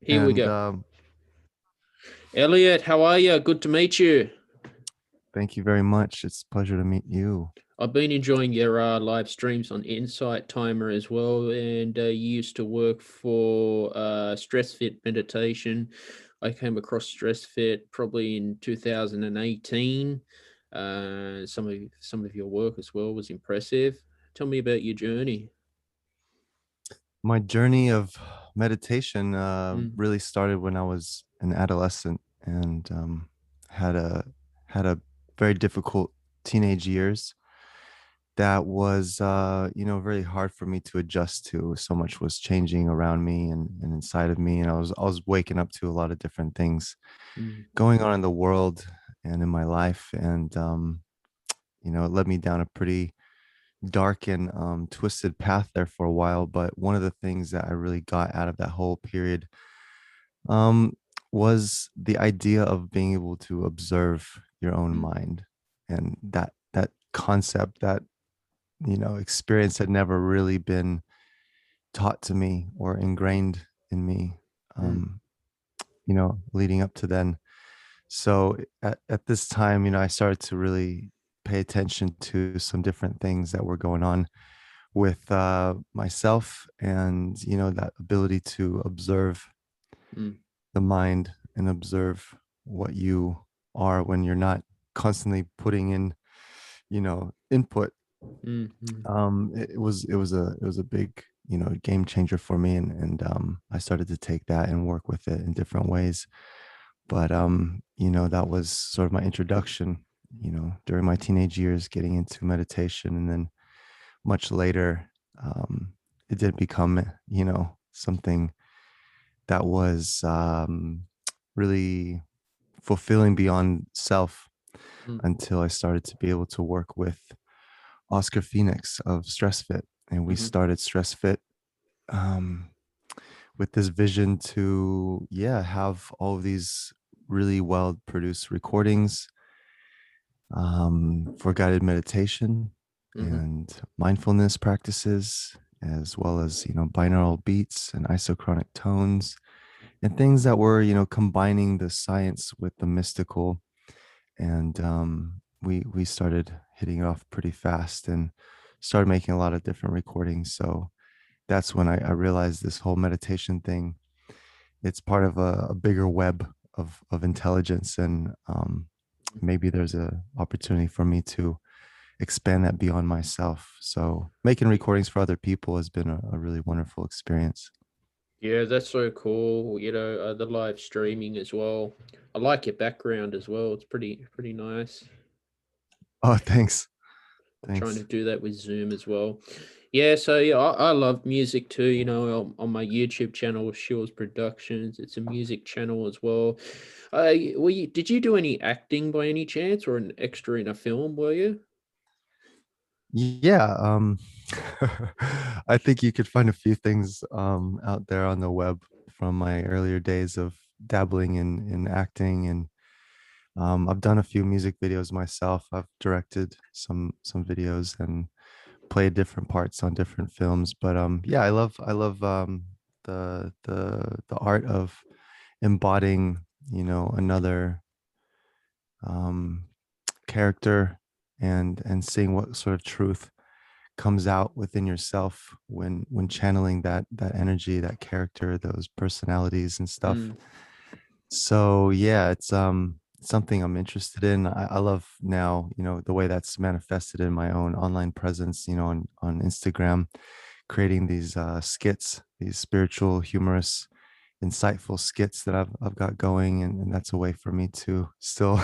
Here we And go. Elliott, how are you? Good to meet you. thank you very much. It's a pleasure to meet you. I've been enjoying your live streams on Insight Timer as well, and you used to work for Stressfit Meditation. I came across Stressfit probably in 2018. Some of your work as well was impressive. Tell me about your journey. My journey of meditation Mm, really started when I was an adolescent and had a had a very difficult teenage years that was really hard for me to adjust to. So much was changing around me and inside of me, and I was waking up to a lot of different things mm, going on in the world and in my life, and it led me down a pretty dark and twisted path there for a while. But one of the things that I really got out of that whole period um, was the idea of being able to observe your own mm, mind, and that concept, that experience had never really been taught to me or ingrained in me. mm, Um, Leading up to then. So at this time, I started to really pay attention to some different things that were going on with myself, and that ability to observe mm, the mind and observe what you are when you're not constantly putting in input. mm, mm. It was a big game changer for me, and I started to take that and work with it in different ways. But that was sort of my introduction during my teenage years, getting into meditation. And then much later, um, it did become something that was really fulfilling beyond self, Mm. until I started to be able to work with Oscar Phoenix of Stressfit. And we Mhm. started Stressfit um, with this vision to, have all of these really well produced recordings for guided meditation Mhm. and mindfulness practices, as well as binaural beats and isochronic tones, and things that were combining the science with the mystical. And we started hitting it off pretty fast and started making a lot of different recordings. So that's when I realized this whole meditation thing, it's part of a bigger web of intelligence, and maybe there's a opportunity for me to expand that beyond myself. So making recordings for other people has been a really wonderful experience. Yeah, that's so cool. The live streaming as well. I like your background as well. It's pretty nice. Oh, thanks. I'm trying to Thanks. do that with Zoom as well. Yeah, so yeah, I love music too. On my YouTube channel, Shiels Productions, it's a music channel as well. Did you do any acting by any chance, or an extra in a film? Were you? Yeah, I think you could find a few things out there on the web from my earlier days of dabbling in acting, and I've done a few music videos myself. I've directed some videos and played different parts on different films. But yeah, I love the art of embodying another um, character, and seeing what sort of truth comes out within yourself when channeling that energy, that character, those personalities and stuff. Mm, So yeah, it's something I'm interested in. I love now the way that's manifested in my own online presence, on Instagram, creating these skits, these spiritual, humorous, insightful skits that I've got going, and that's a way for me to still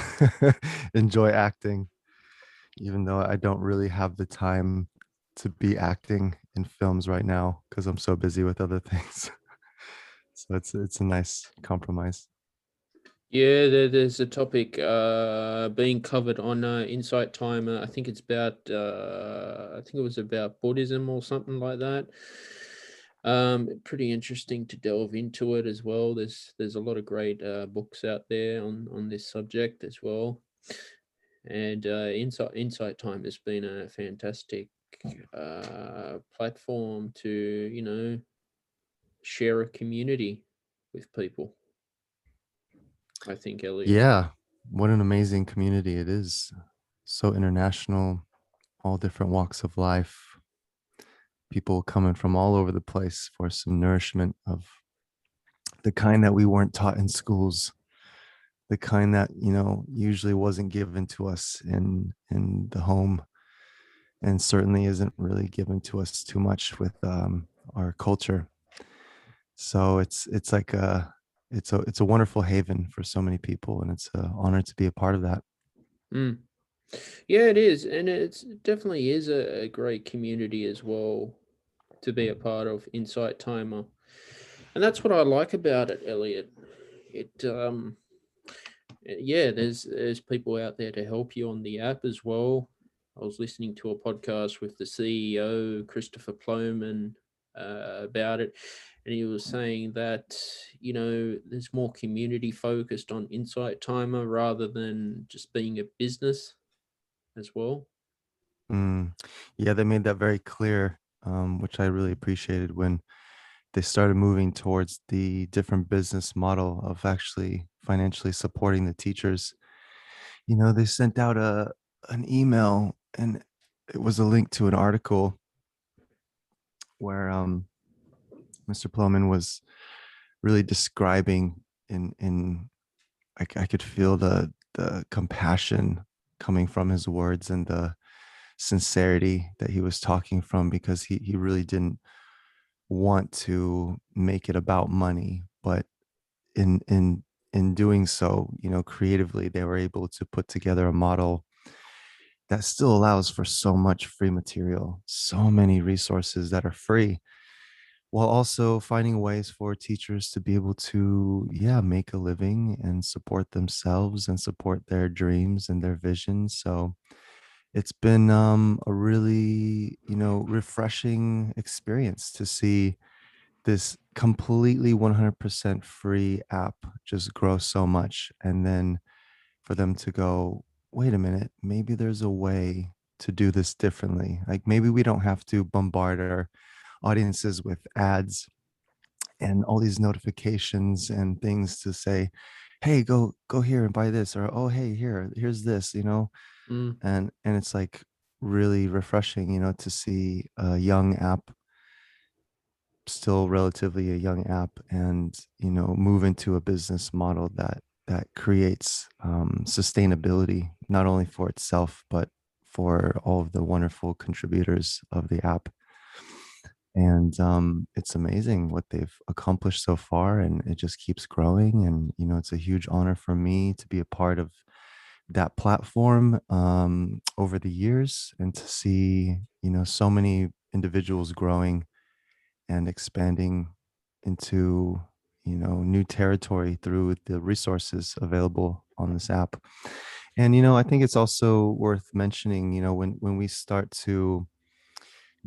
enjoy acting, even though I don't really have the time to be acting in films right now because I'm so busy with other things. So it's a nice compromise. yeah, there's a topic being covered on Insight Timer. I think it's about I think it was about Buddhism or something like that. Pretty interesting to delve into it as well. There's a lot of great books out there on this subject as well. And Insight Time has been a fantastic platform to share a community. with people. I think, Elliot. Yeah, what an amazing community it is. So international, all different walks of life, people coming from all over the place for some nourishment of the kind that we weren't taught in schools, the kind that, usually wasn't given to us in the home, and certainly isn't really given to us too much with our culture. So it's like it's a wonderful haven for so many people, and it's an honor to be a part of that. Mm. Yeah, it is, and it definitely is a great community as well to be a part of. Insight Timer, and that's what I like about it, Elliot. It yeah, there's people out there to help you on the app as well. I was listening to a podcast with the CEO Christopher Ploman about it, and he was saying that there's more community focused on Insight Timer rather than just being a business as well. Mm. Yeah, they made that very clear, which I really appreciated when they started moving towards the different business model of actually financially supporting the teachers. They sent out an email, and it was a link to an article where Mr. Plowman was really describing in I could feel the compassion coming from his words and the sincerity that he was talking from, because he really didn't want to make it about money, but in doing so, creatively, they were able to put together a model that still allows for so much free material, so many resources that are free, while also finding ways for teachers to be able to, yeah, make a living and support themselves and support their dreams and their visions. So it's been a really, refreshing experience to see this completely 100% free app just grow so much. And then for them to go, wait a minute, maybe there's a way to do this differently. Like maybe we don't have to bombard our audiences with ads and all these notifications and things to say, hey, go here and buy this, or oh, hey, here's this, Mm, and it's like really refreshing, to see a young app, still relatively a young app, and move into a business model that creates sustainability, not only for itself but for all of the wonderful contributors of the app. And it's amazing what they've accomplished so far, and it just keeps growing. And it's a huge honor for me to be a part of that platform over the years, and to see so many individuals growing and expanding into new territory through the resources available on this app. And I think it's also worth mentioning, when we start to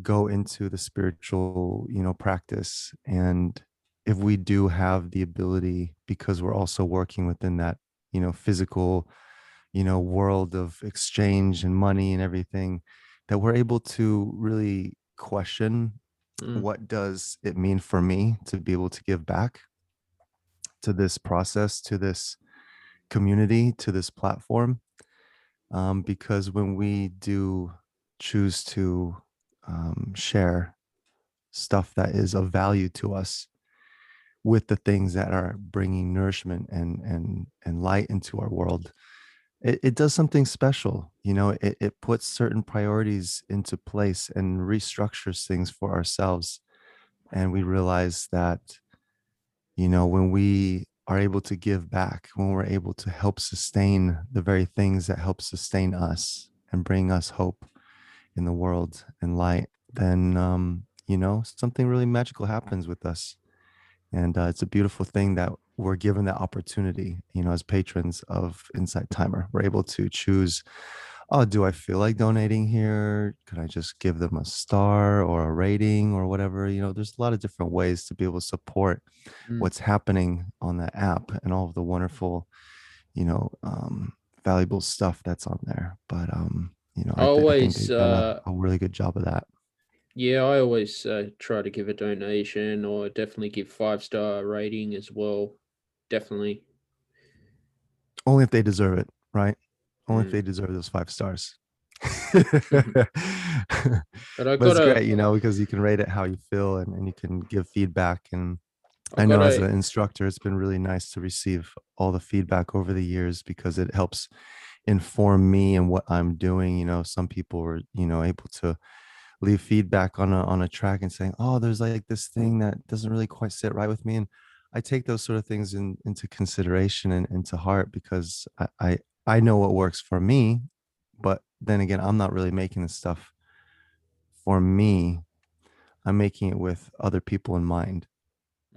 go into the spiritual practice, and if we do have the ability, because we're also working within that physical world of exchange and money and everything, that we're able to really question, mm, what does it mean for me to be able to give back to this process, to this community, to this platform? Because when we do choose to share stuff that is of value to us with the things that are bringing nourishment and light into our world, it does something special. It puts certain priorities into place and restructures things for ourselves. And we realize that when we are able to give back, when we're able to help sustain the very things that help sustain us and bring us hope in the world and light, then something really magical happens with us. And it's a beautiful thing that we're given that opportunity, as patrons of Insight Timer. We're able to choose, oh, do I feel like donating here? Could I just give them a star or a rating or whatever? There's a lot of different ways to be able to support mm. what's happening on that app and all of the wonderful, you know, um, valuable stuff that's on there. But, I I think always they've done a really good job of that. Yeah, I always try to give a donation or definitely give 5-star rating as well. Definitely. Only if they deserve it, right? Only if Mm. they deserve those 5 stars. But I But it's gotta, great, because you can rate it how you feel, and you can give feedback. And I I know as gotta, an instructor, it's been really nice to receive all the feedback over the years because it helps inform me and what I'm doing. Some people were, able to leave feedback on a track and saying, "Oh, there's like this thing that doesn't really quite sit right with me." And I take those sort of things into consideration and into heart because I know what works for me, but then again, I'm not really making this stuff for me. I'm making it with other people in mind.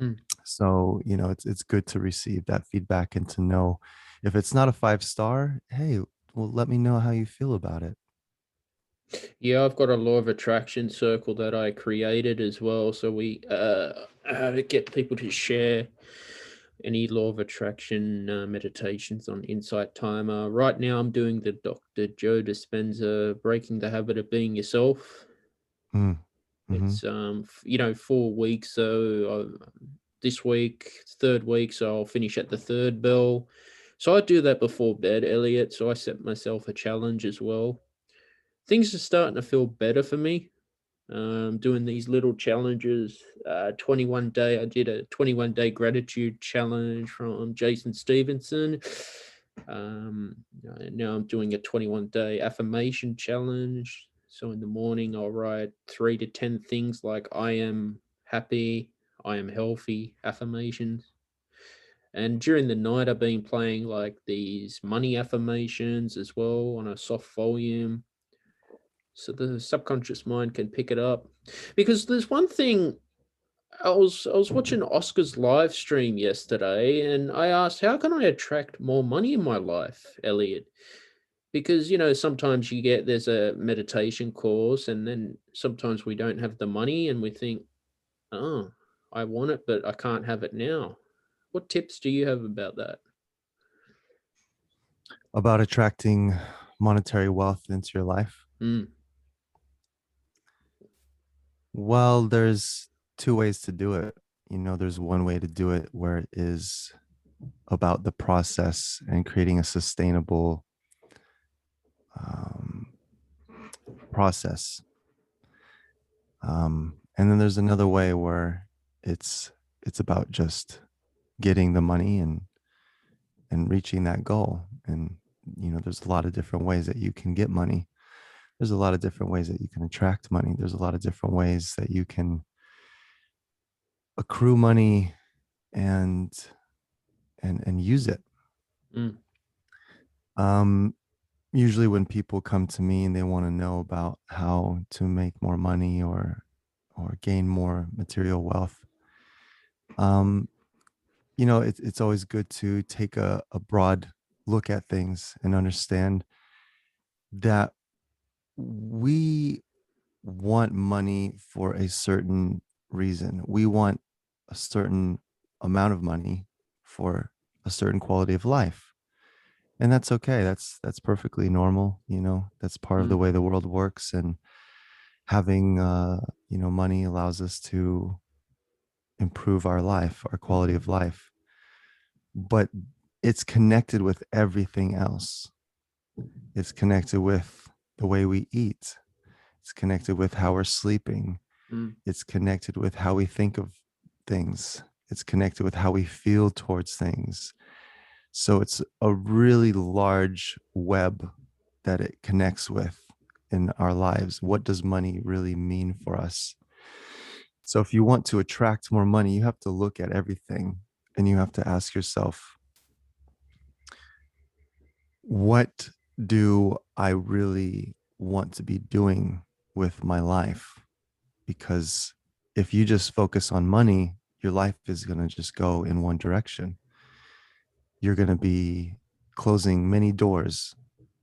mm. So, it's good to receive that feedback and to know if it's not a 5 star, hey, well, let me know how you feel about it. Yeah, I've got a law of attraction circle that I created as well. So we get people to share any law of attraction meditations on Insight Timer. Right now, I'm doing the Dr. Joe Dispenza Breaking the Habit of Being Yourself. Mm, mm-hmm. It's 4 weeks. So this week, third week, so I'll finish at the third bell. So I do that before bed, Elliot. So I set myself a challenge as well. Things are starting to feel better for me. Doing these little challenges. 21 day, I did a 21-day gratitude challenge from Jason Stevenson. Now I'm doing a 21-day affirmation challenge. So in the morning, I'll write 3 to 10 things like I am happy, I am healthy affirmations. And during the night, I've been playing like these money affirmations as well on a soft volume so the subconscious mind can pick it up. Because there's one thing, I was watching Oscar's live stream yesterday and I asked, how can I attract more money in my life, Elliot? Because sometimes there's a meditation course and then sometimes we don't have the money and we think, oh, I want it but I can't have it now. What tips do you have about that? About attracting monetary wealth into your life? Mm, Well, there's two ways to do it. There's one way to do it where it is about the process and creating a sustainable um, process. And then there's another way where it's it's about just getting the money and reaching that goal. And there's a lot of different ways that you can get money. There's a lot of different ways that you can attract money. There's a lot of different ways that you can accrue money and and use it. mm, Um, Usually when people come to me and they want to know about how to make more money or gain more material wealth, um, it's always good to take a broad look at things and understand that we want money for a certain reason. We want a certain amount of money for a certain quality of life. And that's okay. That's perfectly normal. That's part of the mm, way the world works. And having money allows us to improve our life, our quality of life. But it's connected with everything else. It's connected with the way we eat. It's connected with how we're sleeping. mm, It's connected with how we think of things. It's connected with how we feel towards things. So it's a really large web that it connects with in our lives. What does money really mean for us? So if you want to attract more money, you have to look at everything and you have to ask yourself, what do I really want to be doing with my life? Because if you just focus on money, your life is going to just go in one direction. You're going to be closing many doors,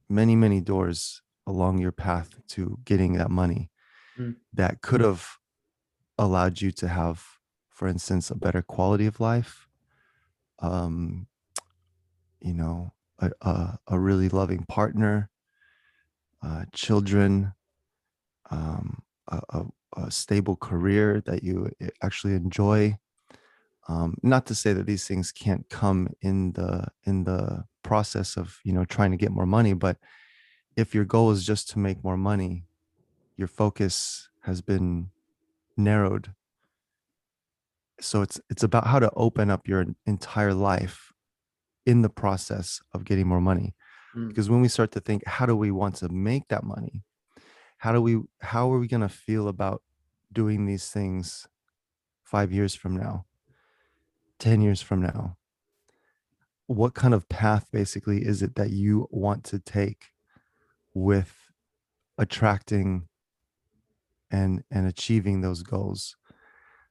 many doors along your path to getting that money mm, that could have allowed you to have, for instance, a better quality of life, um, you know, a really loving partner, children, a a stable career that you actually enjoy. Not to say that these things can't come in the process of, you know, trying to get more money, but if your goal is just to make more money, your focus has been narrowed. So it's about how to open up your entire life in the process of getting more money. mm, Because when we start to think, how do we want to make that money? How are we going to feel about doing these things 5 years from now, 10 years from now? What kind of path basically is it that you want to take with attracting and achieving those goals?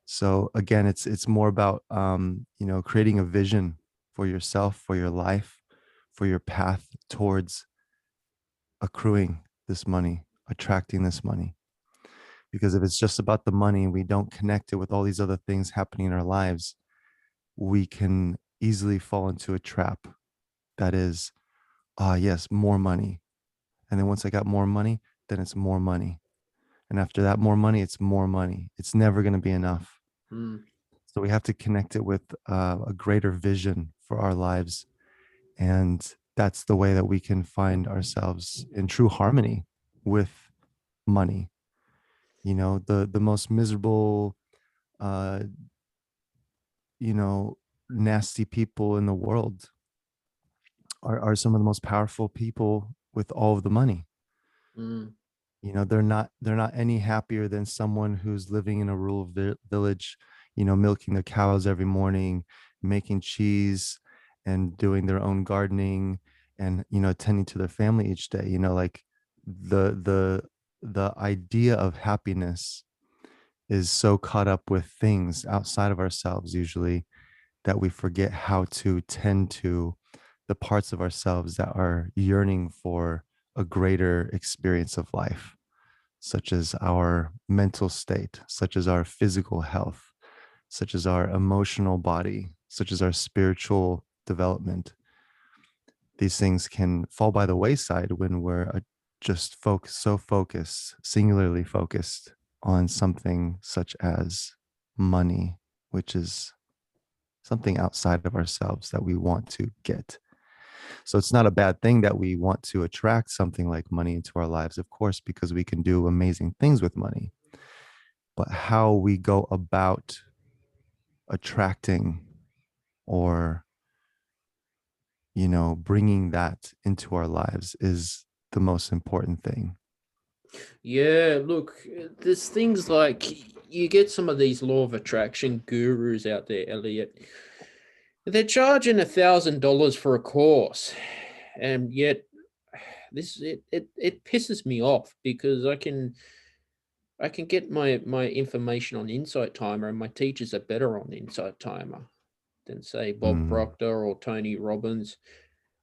So again, it's more about you know, creating a vision for yourself, for your life, for your path towards accruing this money, attracting this money. Because if it's just about the money and we don't connect it with all these other things happening in our lives, we can easily fall into a trap that is, ah, yes, more money. And then once I got more money, then it's more money. And after that, more money, it's more money. It's never going to be enough. mm. So we have to connect it with a greater vision for our lives. And that's the way that we can find ourselves in true harmony with money. You know, the most miserable, uh, you know, nasty people in the world are some of the most powerful people with all of the money. Mm, You know, they're not any happier than someone who's living in a rural village, you know, milking their cows every morning, making cheese and doing their own gardening, and, you know, attending to their family each day. You know, like the idea of happiness is so caught up with things outside of ourselves usually, that we forget how to tend to the parts of ourselves that are yearning for a greater experience of life, such as our mental state, such as our physical health, such as our emotional body, such as our spiritual development. These things can fall by the wayside when we're just so focused, singularly focused on something such as money, which is something outside of ourselves that we want to get. So it's not a bad thing that we want to attract something like money into our lives, of course, because we can do amazing things with money. But how we go about attracting or, you know, bringing that into our lives is the most important thing. yeah, look, there's things like you get some of these law of attraction gurus out there, Elliot. They're charging $1,000 for a course, and yet it pisses me off because I can get my information on Insight Timer, and my teachers are better on Insight Timer than say Bob Mm. Proctor or Tony Robbins.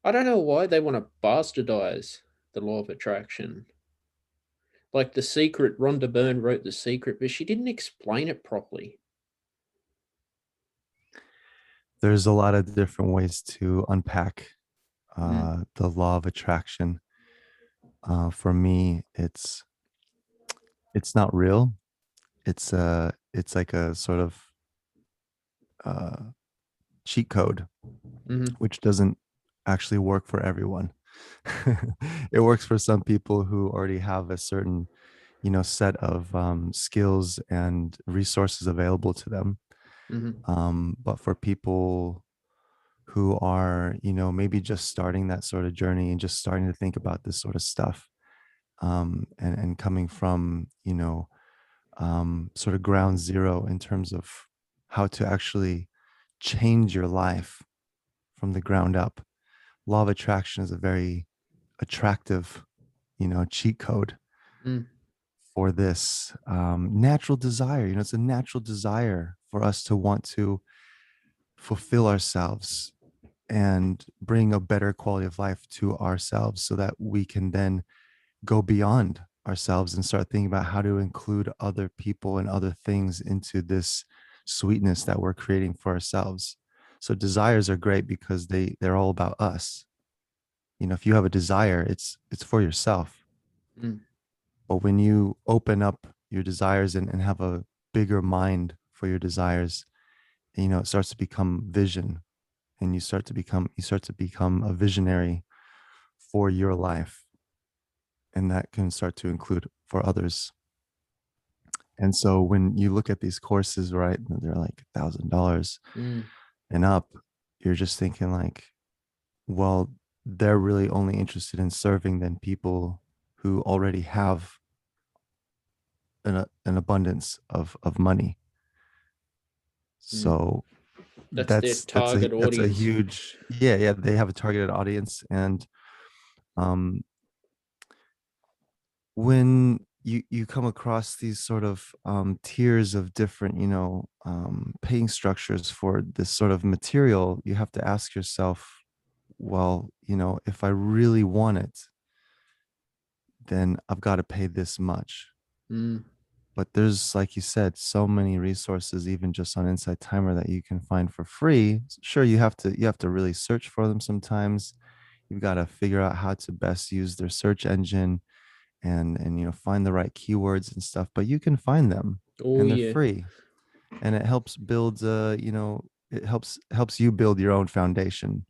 I don't know why they want to bastardize the law of attraction. Like The Secret, Rhonda Byrne wrote The Secret, but she didn't explain it properly. There's a lot of different ways to unpack Mm, the law of attraction. For me, it's not real. It's like a sort of uh, cheat code, mhm, which doesn't actually work for everyone. It works for some people who already have a certain, you know, set of skills and resources available to them. mhm, But for people who are, you know, maybe just starting that sort of journey and just starting to think about this sort of stuff, and coming from, you know, sort of ground zero in terms of how to actually change your life from the ground up. Law of attraction is a very attractive, you know, cheat code mm, for this natural desire. You know, it's a natural desire for us to want to fulfill ourselves and bring a better quality of life to ourselves so that we can then go beyond ourselves and start thinking about how to include other people and other things into this sweetness that we're creating for ourselves. So desires are great because they're all about us. You know, if you have a desire, it's for yourself. mm, But when you open up your desires and have a bigger mind for your desires, and, it starts to become vision, and you start to become a visionary for your life, and that can start to include for others. And so when you look at these courses, right, they're like $1,000 Mm, and up, you're just thinking like, well, they're really only interested in serving than people who already have an abundance of money. mm. So That's their target that's a audience. huge, yeah, they have a targeted audience. And um when you come across these sort of tiers of different, paying structures for this sort of material, you have to ask yourself, well, if I really want it, then I've got to pay this much. Mm, But there's, like you said, so many resources, even just on Inside Timer, that you can find for free. Sure, you have to really search for them sometimes. You've got to figure out how to best use their search engine, and find the right keywords and stuff, but you can find them, oh and they're yeah. free. And it helps build it helps you build your own foundation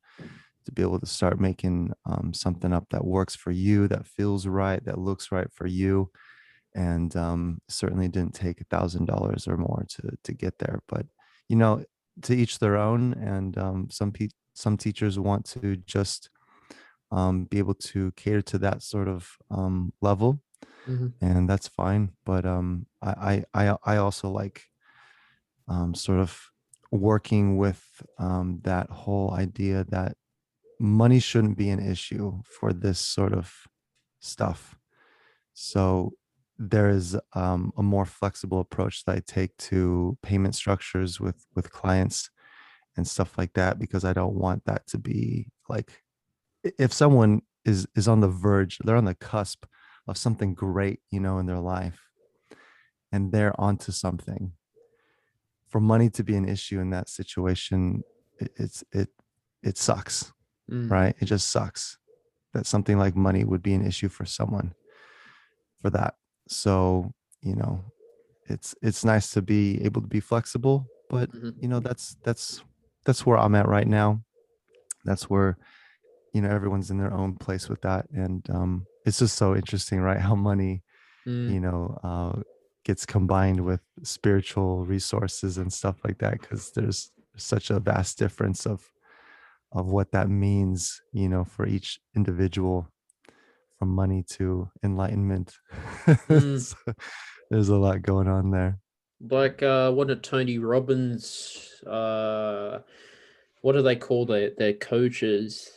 to be able to start making something up that works for you, that feels right, that looks right for you. And certainly didn't take $1,000 or more to get there, but you know to each their own. And some teachers want to just be able to cater to that sort of level, Hmm. and that's fine. But I also like sort of working with that whole idea that money shouldn't be an issue for this sort of stuff. So there is a more flexible approach that I take to payment structures with clients and stuff like that, because I don't want that to be like, if someone is on the verge, they're on the cusp of something great, in their life, and they're onto something. For money to be an issue in that situation, it sucks, Mm, right? It just sucks that something like money would be an issue for someone for that. So, you know, it's nice to be able to be flexible, but hmm. that's where I'm at right now. That's where, everyone's in their own place with that. And it's just so interesting, right? How money, Mm, you know, uh, gets combined with spiritual resources and stuff like that, because there's such a vast difference of what that means, for each individual, from money to enlightenment. mm. So there's a lot going on there. Like one of Tony Robbins, what do they call their coaches?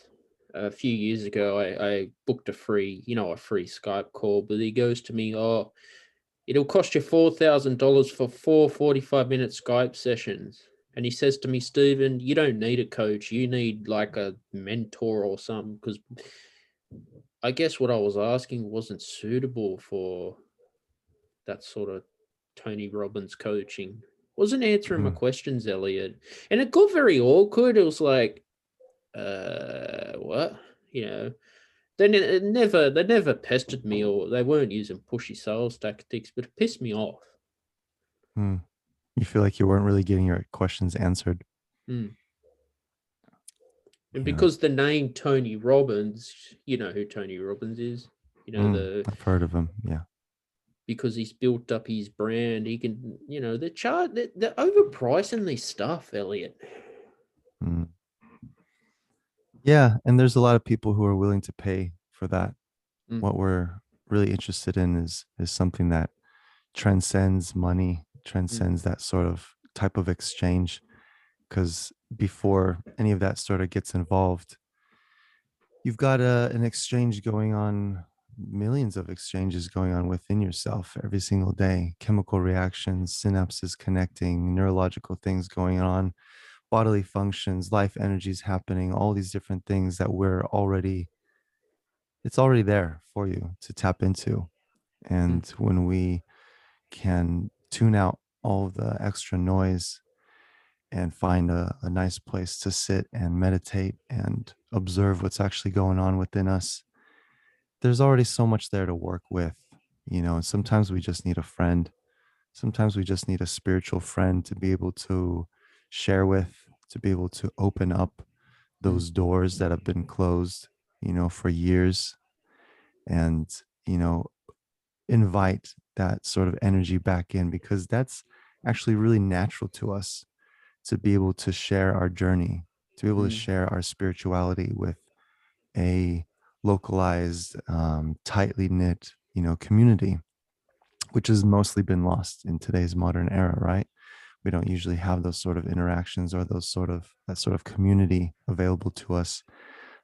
A few years ago, I booked a free Skype call, but he goes to me, "Oh, it'll cost you $4,000 for 45-minute Skype sessions." And he says to me, "Stephen, you don't need a coach. You need like a mentor or something." Because I guess what I was asking wasn't suitable for that sort of Tony Robbins coaching. Wasn't answering my Mhm. questions, Elliot. And it got very awkward. It was like, what? You know, they never pestered me, or they weren't using pushy sales tactics, but it pissed me off. Hmm. You feel like you weren't really getting your questions answered. Mm. And Yeah. because the name Tony Robbins, you know who Tony Robbins is. You know, I've heard of him. Yeah. because he's built up his brand, he can, they're overpricing this stuff, Elliot. Mm. Yeah. And there's a lot of people who are willing to pay for that. Mm, What we're really interested in is something that transcends money, mm, transcends that sort of type of exchange. Because before any of that sort of gets involved, you've got an exchange going on, millions of exchanges going on within yourself every single day, chemical reactions, synapses connecting, neurological things going on, bodily functions, life energies happening, all these different things that it's already there for you to tap into. mm, And when we can tune out all the extra noise and find a nice place to sit and meditate and observe what's actually going on within us, there's already so much there to work with. And sometimes we just need a friend. Sometimes we just need a spiritual friend to be able to share with, to be able to open up Mm, those doors that have been closed, for years, and, you know, invite that sort of energy back in, because that's actually really natural to us, to be able to share our journey, to be able to mm, share our spirituality with a localized, tightly knit, community, which has mostly been lost in today's modern era, right? We don't usually have those sort of interactions or that sort of community available to us.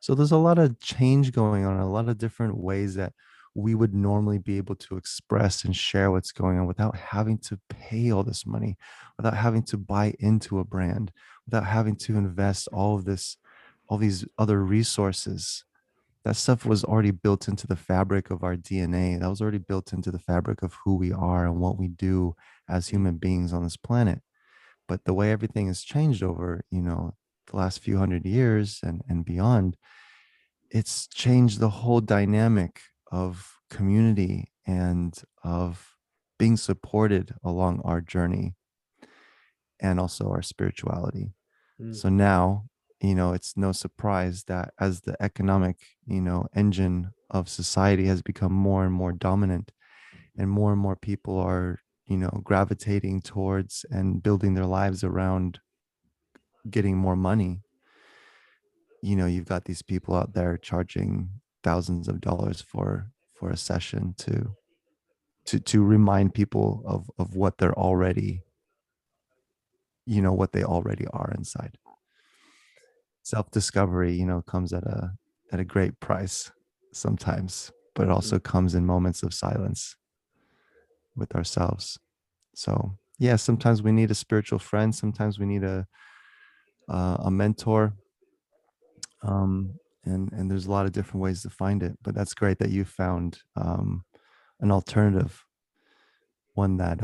So there's a lot of change going on, a lot of different ways that we would normally be able to express and share what's going on without having to pay all this money, without having to buy into a brand, without having to invest all these other resources. That stuff was already built into the fabric of our DNA. That was already built into the fabric of who we are and what we do as mm, human beings on this planet. But the way everything has changed over, the last few hundred years and beyond, it's changed the whole dynamic of community and of being supported along our journey, and also our spirituality. mm, So now, it's no surprise that as the economic, engine of society has become more and more dominant, and more people are, gravitating towards and building their lives around getting more money. You've got these people out there charging thousands of dollars for a session to remind people of what they're already, what they already are inside. Self-discovery, comes at a great price sometimes, but it also mm. comes in moments of silence with ourselves. So yeah, sometimes we need a spiritual friend, sometimes we need a mentor, and there's a lot of different ways to find it. But that's great that you found an alternative, one that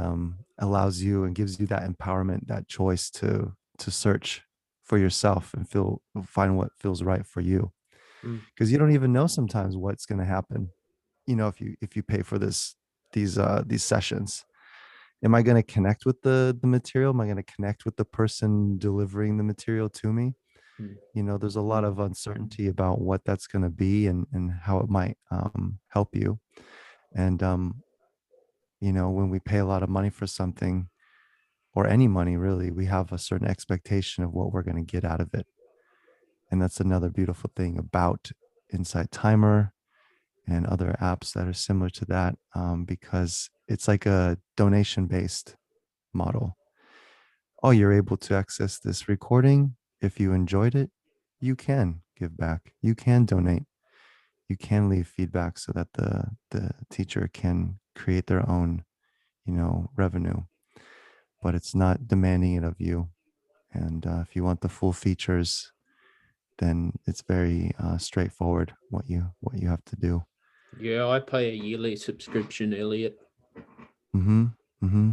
allows you and gives you that empowerment, that choice to search for yourself and find what feels right for you, Mm, because you don't even know sometimes what's going to happen. If you pay for these sessions, am I going to connect with the material? Am I going to connect with the person delivering the material to me? mm, There's a lot of uncertainty about what that's going to be, and how it might help you. And when we pay a lot of money for something, or any money really, we have a certain expectation of what we're going to get out of it. And that's another beautiful thing about Insight Timer and other apps that are similar to that, because it's like a donation based model. Oh, you're able to access this recording. If you enjoyed it, you can give back, you can donate, you can leave feedback, so that the teacher can create their own, revenue. But it's not demanding it of you. And if you want the full features, then it's very straightforward what you have to do. yeah, I pay a yearly subscription, Elliot. Mm-hmm. Mm-hmm.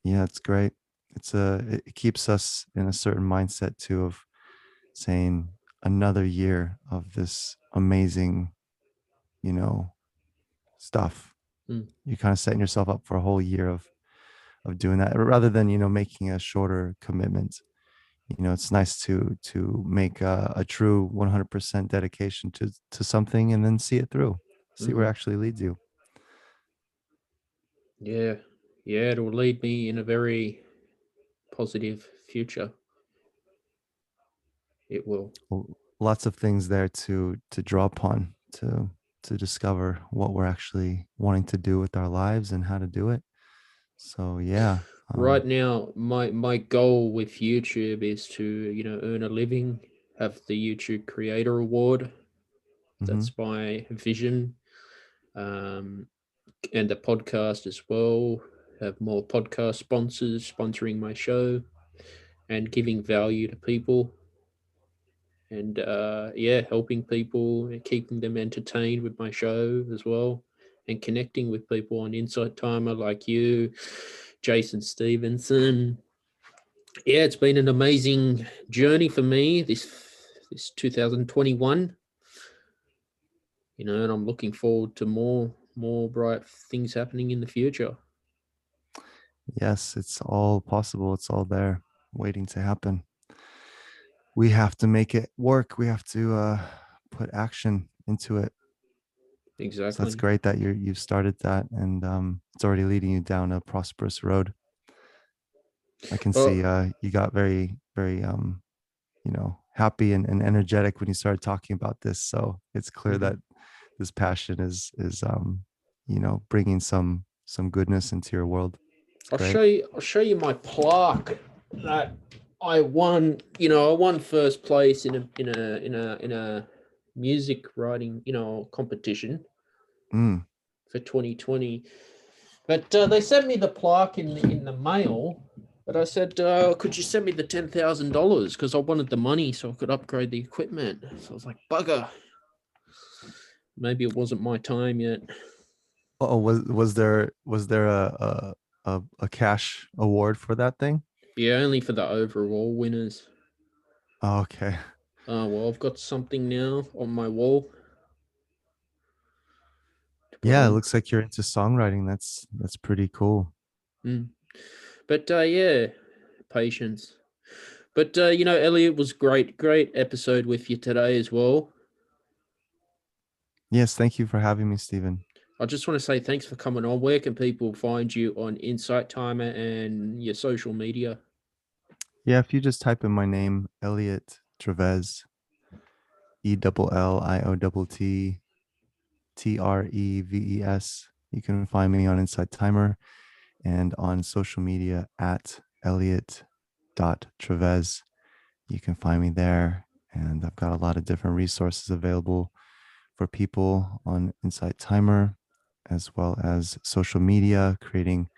Yeah, it's great. It keeps us in a certain mindset too, of saying another year of this amazing, you know, stuff. Mm, You're kind of setting yourself up for a whole year of doing that, rather than, making a shorter commitment. It's nice to make a true 100% dedication to something, and then see it through, see where it mm, actually leads you. yeah, yeah, it'll lead me in a very positive future. It will. Lots of things there to draw upon, to discover what we're actually wanting to do with our lives and how to do it. So yeah. Right now, my goal with YouTube is to, earn a living, have the YouTube Creator Award. Mhm. That's my vision. Um, and the podcast as well. Have more podcast sponsors sponsoring my show and giving value to people, and yeah, helping people and keeping them entertained with my show as well, and connecting with people on Insight Timer like you, Jason Stevenson. Yeah, it's been an amazing journey for me this 2021, and I'm looking forward to more more bright things happening in the future. Yes, it's all possible. It's all there waiting to happen. We have to make it work. We have to put action into it. So that's Exactly. great that you've started that, and it's already leading you down a prosperous road. I can see Well, you got very happy and energetic when you started talking about this. So it's clear that mhm. this passion is bringing some goodness into your world. It's great. I'll show you my plaque that I won. I won first place in a music writing competition Mm. for 2020. But they sent me the plaque in the mail. But I said, could you send me the $10,000 because I wanted the money so I could upgrade the equipment. So I was like, bugger. Maybe it wasn't my time yet. Oh, was there a cash award for that thing? Yeah, only for the overall winners. Oh, okay. Well, I've got something now on my wall to put Yeah, it on. looks like you're into songwriting. That's pretty cool. Mm. But yeah, patience. But Elliot, was great episode with you today as well. Yes, thank you for having me, Stephen. I just want to say thanks for coming on. Where can people find you on Insight Timer and your social media? Yeah, if you just type in my name, Elliott Treves, ELLIOTTTREVES, you can find me on Inside Timer and on social media at Elliott.Treves. You can find me there. And I've got a lot of different resources available for people on Insight Timer, as well as social media, creating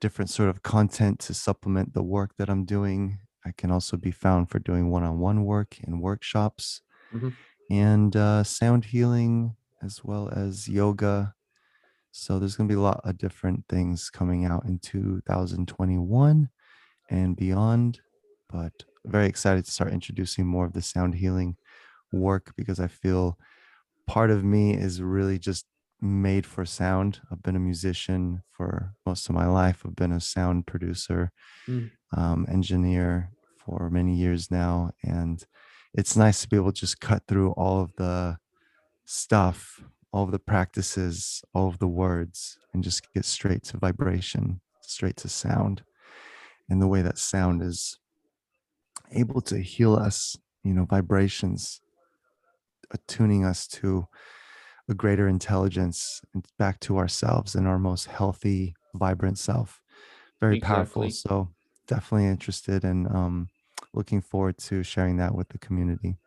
different sort of content to supplement the work that I'm doing. I can also be found for doing one-on-one work in workshops Mm-hmm. and sound healing, as well as yoga. So there's going to be a lot of different things coming out in 2021 and beyond. But very excited to start introducing more of the sound healing work because I feel part of me is really just made for sound. I've been a musician for most of my life. I've been a sound producer, Mm, engineer for many years now. And it's nice to be able to just cut through all of the stuff, all of the practices, all of the words, and just get straight to vibration, straight to sound. And the way that sound is able to heal us, vibrations, attuning us to a greater intelligence and back to ourselves and our most healthy, vibrant self. Very powerful. exactly. So definitely interested and looking forward to sharing that with the community.